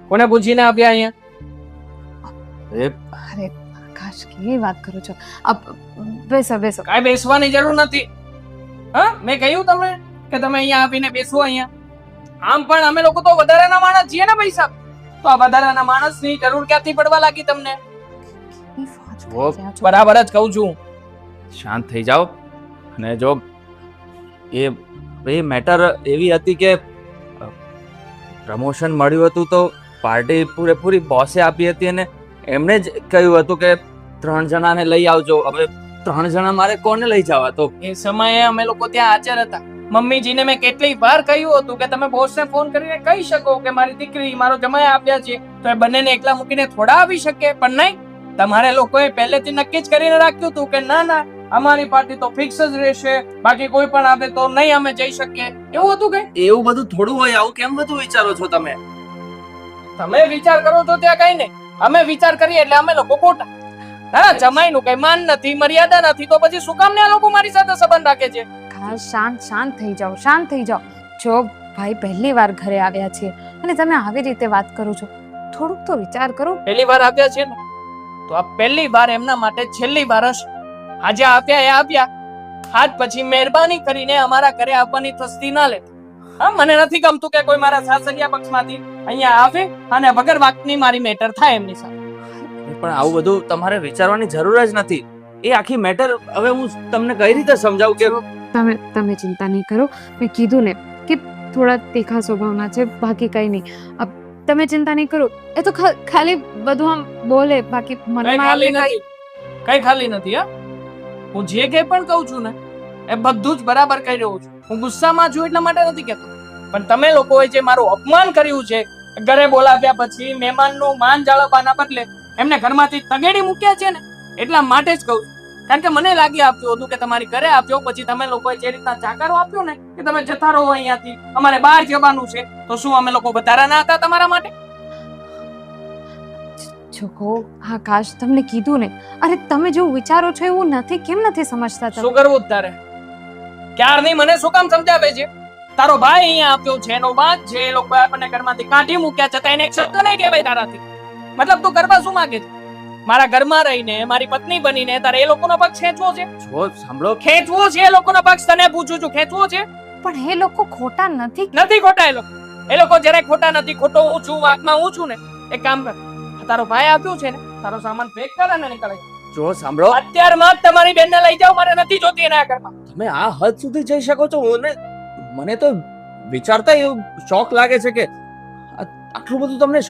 કોને પૂછીને આપ્યા અહીંયા? અરે આકાશ, કેવી વાત કરો છો? બેસો બેસો. કાંઈ બેસવાની જરૂર નથી. હા, મેં કહ્યું તમને કે તમે અહીંયા આવીને બેસો અહીંયા. આમ પણ અમે લોકો તો વધારાના માણસ છીએ ને પૈસા, તો આ વધારાના માણસની જરૂર ક્યાંથી પડવા લાગી તમને? કેવી વાત કરી જો રહ્યા છો? બરાબર જ કહું છું, શાંત થઈ જાઓ. અને જો એ મેટર એવી હતી કે પ્રમોશન મળ્યું હતું તો પાર્ટી પૂરેપૂરી બોસે આપી હતી અને એમણે જ કહ્યું હતું કે 3 જણાને લઈ આવજો. હવે 3 જણા મારે કોને લઈ જવા? તો એ સમયે અમે લોકો ત્યાં હાજર હતા. મમ્મીજીને મેં કેટલી વાર કહ્યું હતું કે તમે બોસને ફોન કરીને કહી શકો કે મારી દીકરી મારો જમાઈ આપ્યા છે, તો એ બંનેને એકલા મૂકીને થોડા આવી શકે. પણ નહીં, તમારે લોકોએ પહેલેથી નક્કી જ કરીને રાખ્યું હતું કે ના ના, અમારી પાર્ટી તો ફિક્સ જ રહેશે, બાકી કોઈ પણ આવે તો નહીં અમે જઈ શકીએ. એવું હતું કે એવું બધું થોડું હોય? આવું કેમ બધું વિચારો છો તમે? તમે વિચાર કરો છો ત્યાં કઈ નહીં, અમે વિચાર કરીએ એટલે અમે લોકો ખોટા. ના, જમાઈનું કઈ માન નથી, મર્યાદા નથી, તો પછી શું કામ ને આ લોકો મારી સાથે સંબંધ રાખે છે? આકાશ, શાંત થઈ જાઓ, શાંત થઈ જાઓ. જો ભાઈ પહેલી વાર ઘરે આવ્યા છે અને તમે આવી રીતે વાત કરો છો, થોડુંક તો વિચાર કરો. પહેલી વાર આવ્યા છે ને, તો આ પહેલી વાર એમના માટે છેલ્લી વાર હશે. આજે આપ્યા એ આપ્યા, આજ પછી મહેરબાની કરીને અમારા ઘરે આવવાની તસ્દી ના લેતા. હા, મને નથી ગમતું કે કોઈ મારા સાસરિયા પક્ષમાંથી અહીંયા આવે અને વગર વાતની મારી મેટર થાય એમની સાથે. પણ આવું બધું તમારે વિચારવાની જરૂર જ નથી. એ આખી મેટર હવે હું તમને કઈ રીતે સમજાવું કે તમે ચિંતા નહીં કરો. મેં કીધું ને કે થોડા તીખા સ્વભાવના છે, બાકી કઈ નહીં. તમે ચિંતા નહીં કરો. એ તો ખાલી બધું આમ બોલે, બાકી મનમાં કઈ ખાલી નથી. હા, હું જે કઈ પણ કહું છું ને એ બધું જ બરાબર કહી રહ્યો છું. હું ગુસ્સામાં છું એટલા માટે નથી કહેતો. પણ તમે લોકોએ જે મારું અપમાન કર્યું છે, ઘરે બોલાવ્યા પછી મહેમાનનું માન જાળવવાના બદલે એમને ઘરમાંથી તગેડી મૂક્યા છે ને, એટલા માટે જ કહું છું. કારણ કે મને લાગી આપ્યું હતું કે તમારી ઘરે આપ્યો, પછી તમે લોકોએ જે રીતના ચાકારો આપ્યો ને કે તમે જતા રહો અહીંયાથી, અમારે બહાર જવાનું છે, તો શું અમે લોકો વધારાના હતા તમારા માટે? જોકો આકાશ, તમને કીધું ને, અરે તમે જો વિચારો છો એવું નથી. કેમ નથી સમજતા તમે? શું કરવું તારે? ક્યારની મને શું કામ સમજાવે છે? તારો ભાઈ અહીંયા આપ્યો છે, એનો વાત છે, એ લોકો આપણને ઘરમાંથી કાઢી મૂક્યા છતાં એને એક શબ્દ નહીં કહેવાય તારાથી. મતલબ તું કરવા શું માંગે છે? મારા ઘરમાં રહીને મારી પત્ની બનીને તારે એ લોકોનો પક્ષ ખેંચવો છે? જો સાંભળો, ખેંચવો છે એ લોકોનો પક્ષ, તને પૂછું છું, ખેંચવો છે? પણ એ લોકો ખોટા નથી. નથી ખોટા એ લોકો જરાય ખોટા નથી. ખોટો હું છું, વાતમાં હું છું ને. એક કામ કર, તારો ભાઈ આપ્યો છે ને, તારો સામાન પેક કર અને નીકળ. જો સાંભળો, અત્યારમાં જ તમારી બેનને લઈ જાઓ, મારે નથી જોતી એના ઘરમાં. તમે આ હદ સુધી જઈ શકો છો? મને તો વિચારતા એવું શોખ લાગે છે કે આટલું બધું તમને